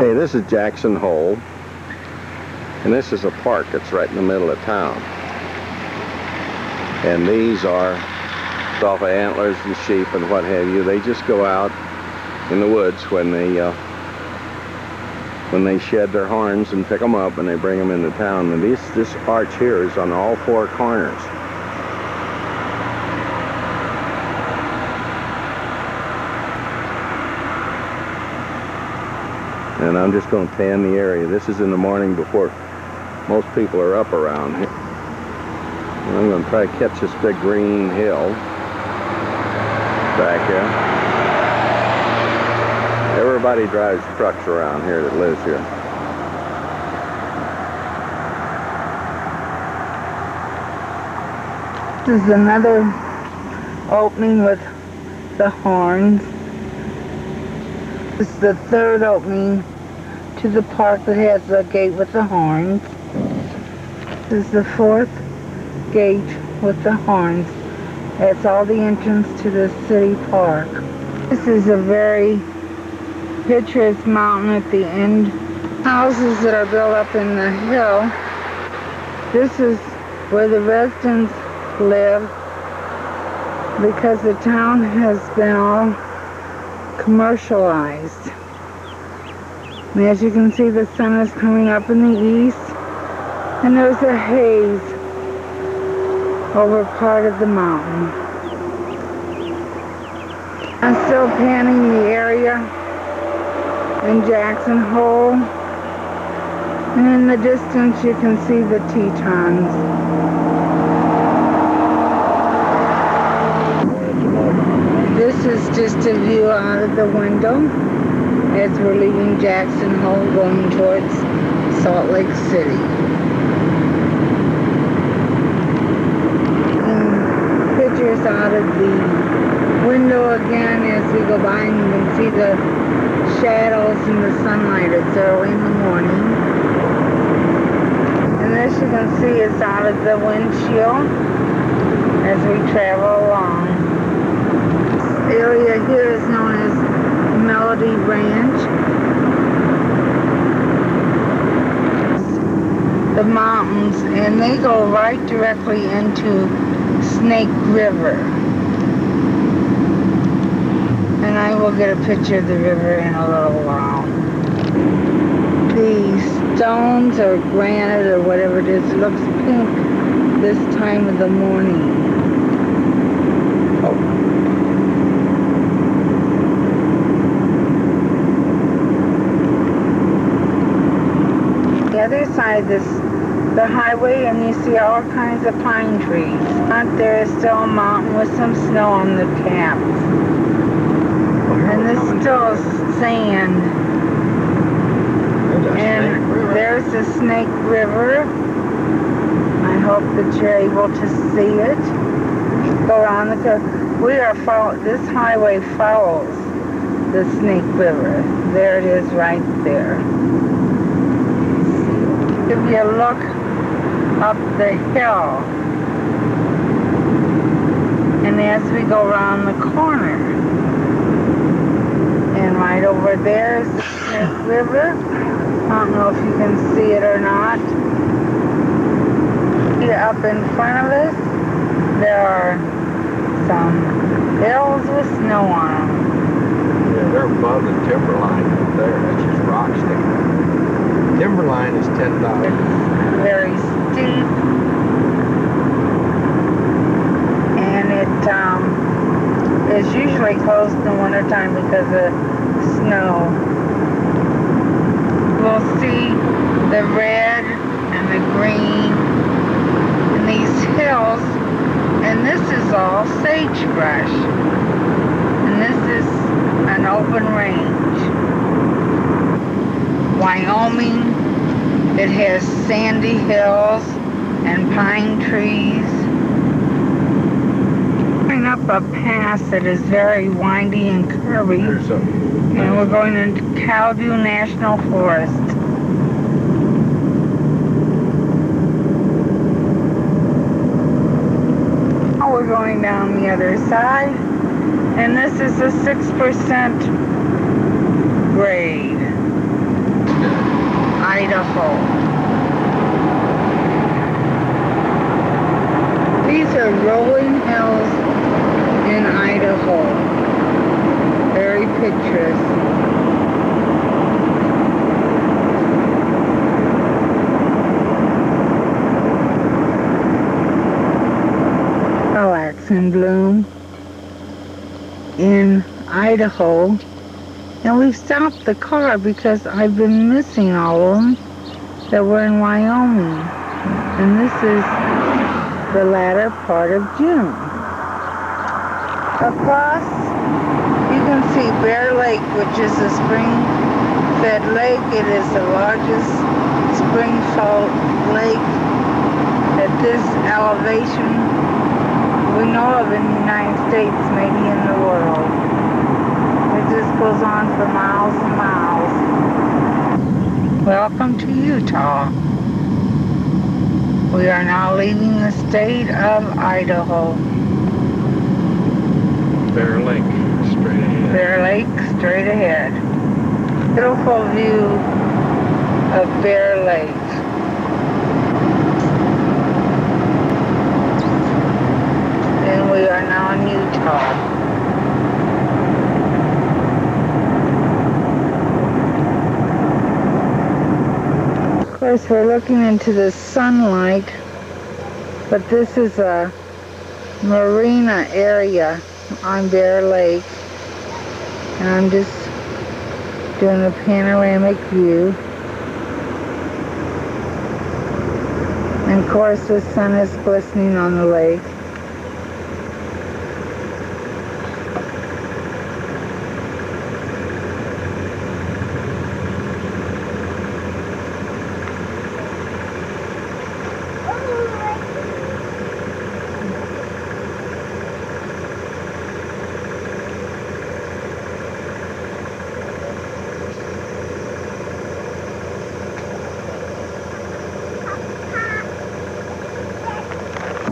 Hey, this is Jackson Hole, and this is a park that's right in the middle of town. And these are off of antlers and sheep and what have you. They just go out in the woods when they shed their horns and pick them up and they bring them into town. And this arch here is on all four corners. And I'm just going to pan the area. This is in the morning before most people are up around here. And I'm going to try to catch this big green hill back here. Everybody drives trucks around here that lives here. This is another opening with the horns. This is the third opening to the park that has the gate with the horns. This is the fourth gate with the horns. That's all the entrance to the city park. This is a very picturesque mountain at the end. Houses that are built up in the hill. This is where the residents live because the town has been all commercialized. And as you can see, the sun is coming up in the east, and there's a haze over part of the mountain. I'm still panning the area in Jackson Hole, and in the distance you can see the Tetons. This is just a view out of the window as we're leaving Jackson Hole going towards Salt Lake City. And pictures out of the window again as we go by, and you can see the shadows in the sunlight. It's early in the morning. And this you can see is out of the windshield as we travel along. Area here is known as Melody Ranch. The mountains, and they go right directly into Snake River. And I will get a picture of the river in a little while. The stones or granite or whatever it is looks pink this time of the morning. The other side is the highway, and you see all kinds of pine trees. Out there is still a mountain with some snow on the caps. And this is still sand. And there's the Snake River. I hope that you're able to see it. Go around the curve. This highway follows the Snake River. There it is right there. Give you a look up the hill, and as we go around the corner, and right over there is the Snake River. I don't know if you can see it or not. Here up in front of us, there are some hills with snow on them. Yeah, they're above the timberline up there. That's just rock sticking up. Timberline is 10,000. It's very steep, and it is usually closed in the wintertime because of snow. We'll see the red and the green in these hills, and this is all sagebrush, and this is an open range. Wyoming, it has sandy hills and pine trees. Going up a pass that is very windy and curvy, and we're going into Caribou National Forest. Now we're going down the other side, and this is a 6% grade. Idaho. These are rolling hills in Idaho. Very picturesque. Lilacs in bloom in Idaho. And we've stopped the car because I've been missing all of them that were in Wyoming. And this is the latter part of June. Across, you can see Bear Lake, which is a spring-fed lake. It is the largest spring-fed lake at this elevation we know of in the United States, maybe in the world. It just goes on for miles and miles. Welcome to Utah. We are now leaving the state of Idaho. Bear Lake, straight ahead. Bear Lake, straight ahead. Beautiful view of Bear Lake. And we are now in Utah. Of course, we're looking into the sunlight, but this is a Marina area on Bear Lake, and I'm just doing a panoramic view. And of course, the sun is glistening on the lake.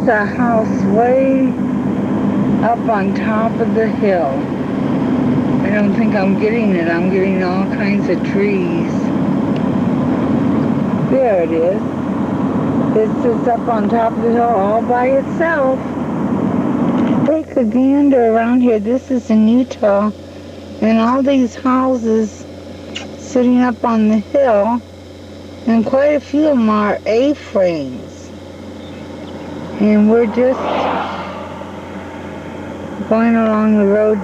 The house way up on top of the hill. I don't think I'm getting it. I'm getting all kinds of trees. There it is. It sits up on top of the hill all by itself. Take a gander around here. This is in Utah. And all these houses sitting up on the hill. And quite a few of them are A-frames. And we're just going along the road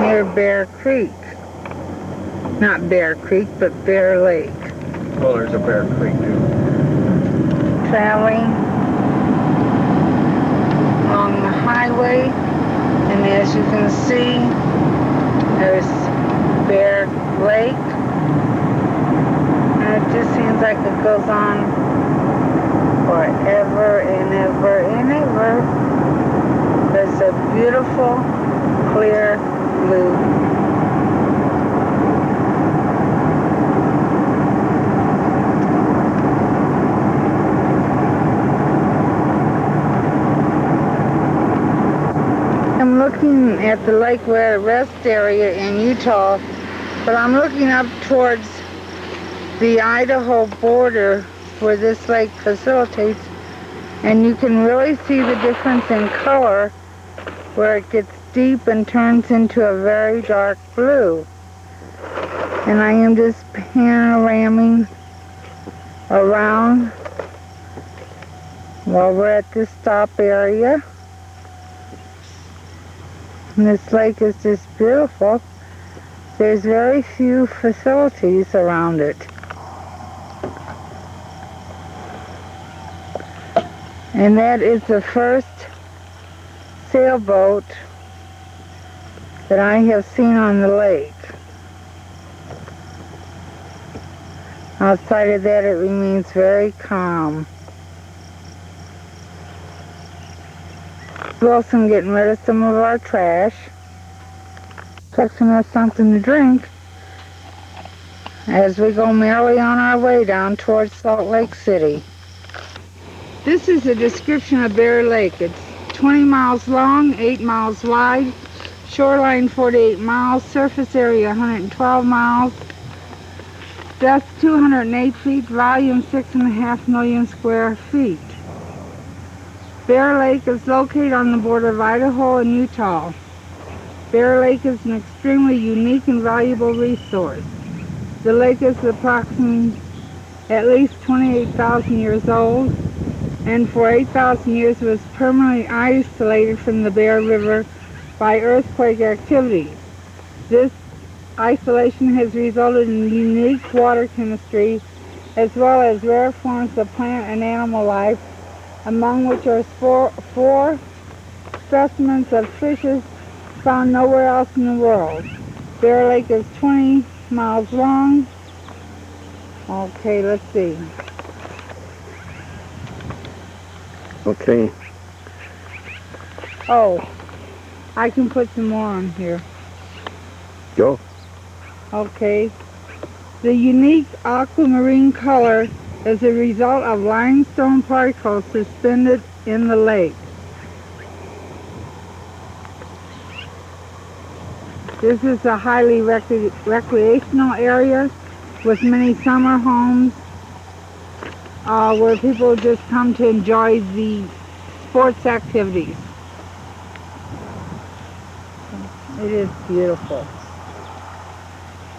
near Bear Creek. Not Bear Creek, but Bear Lake. Well, there's a Bear Creek too. Traveling along the highway, and as you can see, there's Bear Lake. And it just seems like it goes on forever and ever and ever. There's a beautiful, clear blue. I'm looking at the lake rest area in Utah, but I'm looking up towards the Idaho border where this lake facilitates, and you can really see the difference in color where it gets deep and turns into a very dark blue. And I am just panoraming around while we're at this stop area. And this lake is just beautiful. There's very few facilities around it. And that is the first sailboat that I have seen on the lake. Outside of that, it remains very calm. Wilson getting rid of some of our trash, fixing us something to drink as we go merrily on our way down towards Salt Lake City. This is a description of Bear Lake. It's 20 miles long, 8 miles wide, shoreline 48 miles, surface area 112 miles, Depth 208 feet, volume 6.5 million square feet. Bear Lake is located on the border of Idaho and Utah. Bear Lake is an extremely unique and valuable resource. The lake is approximately at least 28,000 years old, and for 8,000 years was permanently isolated from the Bear River by earthquake activities. This isolation has resulted in unique water chemistry as well as rare forms of plant and animal life, among which are four specimens of fishes found nowhere else in the world. Bear Lake is 20 miles long. Okay, let's see. Okay. Oh, I can put some more on here. Go. Okay. The unique aquamarine color is a result of limestone particles suspended in the lake. This is a highly recreational area with many summer homes where people just come to enjoy the sports activities. It is beautiful.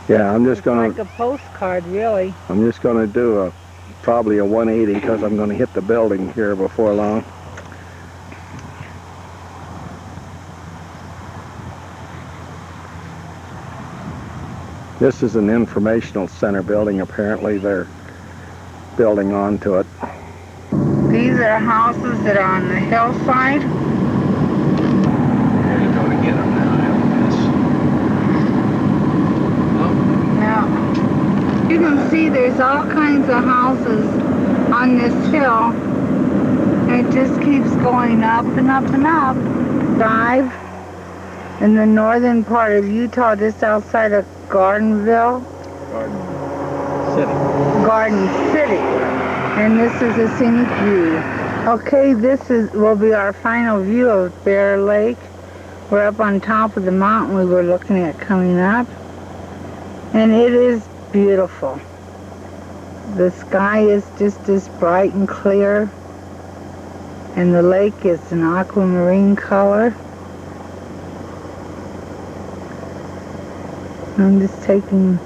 Yeah, I'm just gonna. It's like a postcard, really. I'm just gonna do probably a 180 because I'm gonna hit the building here before long. This is an informational center building. Apparently, they're building onto it. These are houses that are on the hillside. You're going to get them now after this. Now, you can see there's all kinds of houses on this hill. And it just keeps going up and up and up. Drive in the northern part of Utah, just outside of Garden City. And this is a scenic view. Okay, this will be our final view of Bear Lake. We're up on top of the mountain we were looking at coming up. And it is beautiful. The sky is just as bright and clear. And the lake is an aquamarine color. I'm just taking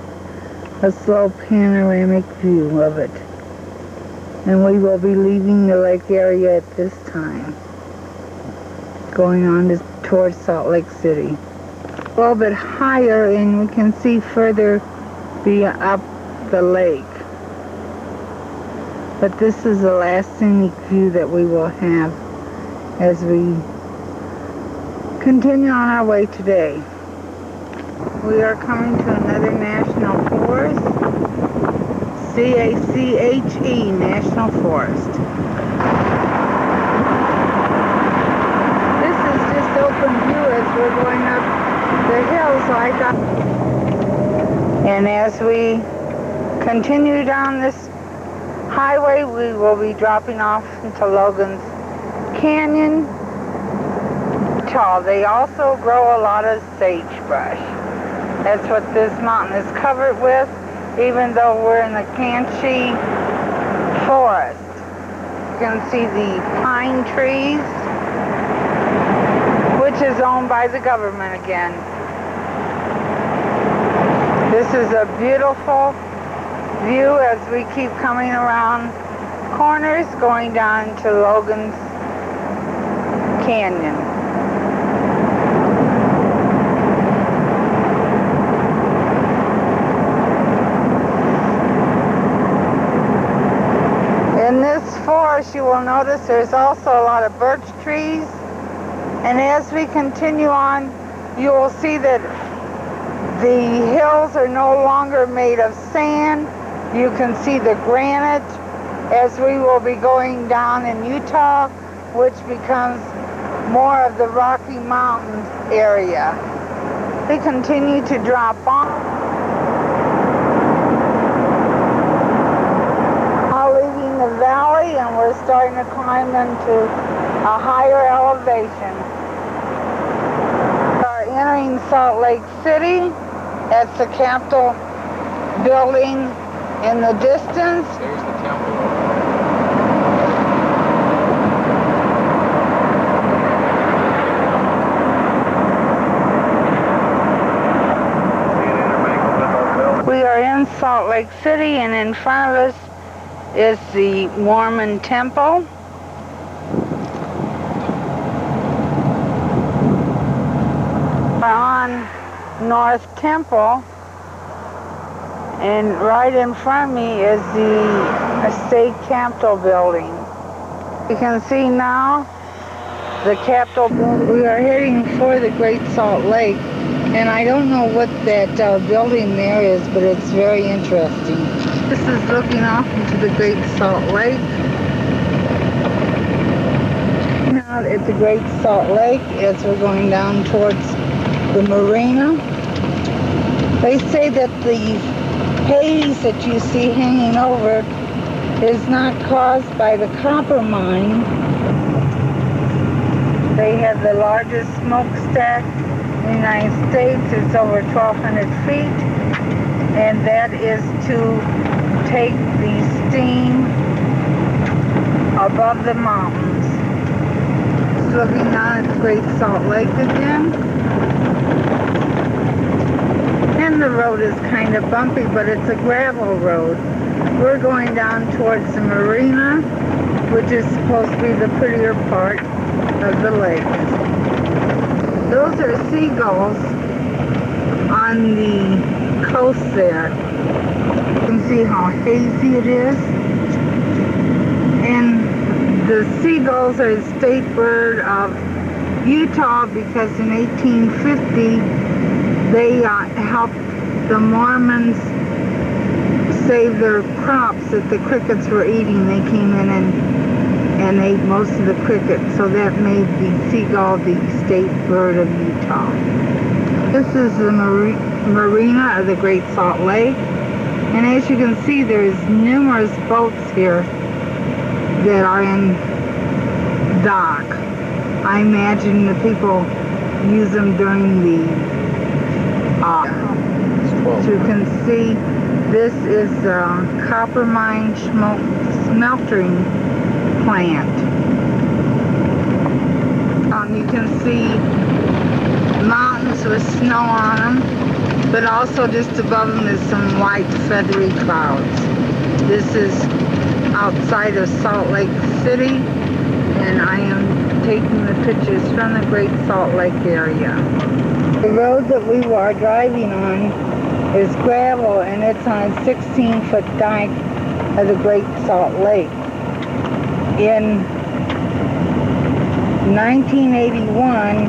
a slow panoramic view of it. And we will be leaving the lake area at this time, going on towards Salt Lake City. A little bit higher and we can see further up the lake. But this is the last scenic view that we will have as we continue on our way today. We are coming to another national forest, C-A-C-H-E, National Forest. This is just open view as we're going up the hill, so I got... And as we continue down this highway, we will be dropping off into Logan's Canyon. They also grow a lot of sagebrush. That's what this mountain is covered with, even though we're in the Canchi forest. You can see the pine trees, which is owned by the government again. This is a beautiful view as we keep coming around corners going down to Logan's Canyon. In this forest, you will notice there's also a lot of birch trees, and as we continue on, you will see that the hills are no longer made of sand. You can see the granite as we will be going down in Utah, which becomes more of the Rocky Mountains area. We continue to drop on. The valley, and we're starting to climb into a higher elevation. We are entering Salt Lake City. That's the Capitol building In the distance, There's the temple. we are in Salt Lake City, and in front of us is the Mormon Temple. We're on North Temple, and right in front of me is the state Capitol building. You can see now the Capitol building. We are heading for the Great Salt Lake, and I don't know what that building there is, but it's very interesting. This is looking off into the Great Salt Lake. Out at the Great Salt Lake as we're going down towards the Marina. They say that the haze that you see hanging over is not caused by the copper mine. They have the largest smokestack in the United States. It's over 1,200 feet, and that is to take the steam above the mountains. Looking down at the Great Salt Lake again. And the road is kind of bumpy, but it's a gravel road. We're going down towards the Marina, which is supposed to be the prettier part of the lake. Those are seagulls on the coast there. You can see how hazy it is. And the seagulls are the state bird of Utah because in 1850 they helped the Mormons save their crops that the crickets were eating. They came in and ate most of the crickets, so that made the seagull the state bird of Utah. This is the Marina of the Great Salt Lake, and as you can see, there's numerous boats here that are in dock. I imagine the people use them during the as you can see, this is a copper mine smeltering plant. You can see mountains with snow on them, but also just above them is some white feathery clouds. This is outside of Salt Lake City, and I am taking the pictures from the Great Salt Lake area. The road that we are driving on is gravel, and it's on a 16-foot dike of the Great Salt Lake. In 1981,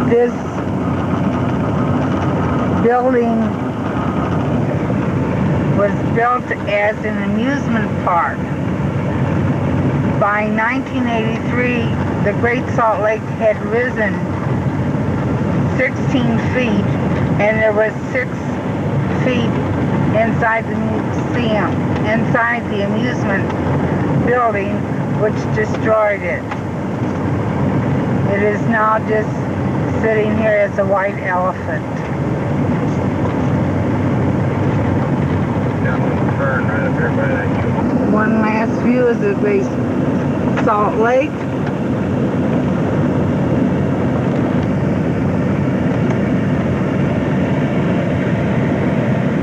this building was built as an amusement park. By 1983, the Great Salt Lake had risen 16 feet, and there was 6 feet inside the museum, inside the amusement building, which destroyed it. It is now just sitting here as a white elephant. One last view of the Great Salt Lake.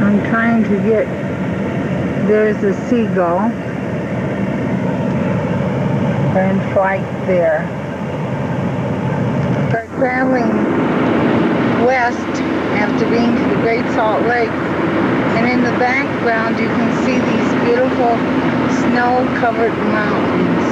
I'm trying to get, there's a seagull in flight there. We're traveling west after being to the Great Salt Lake, and in the background you can see these beautiful snow-covered mountains.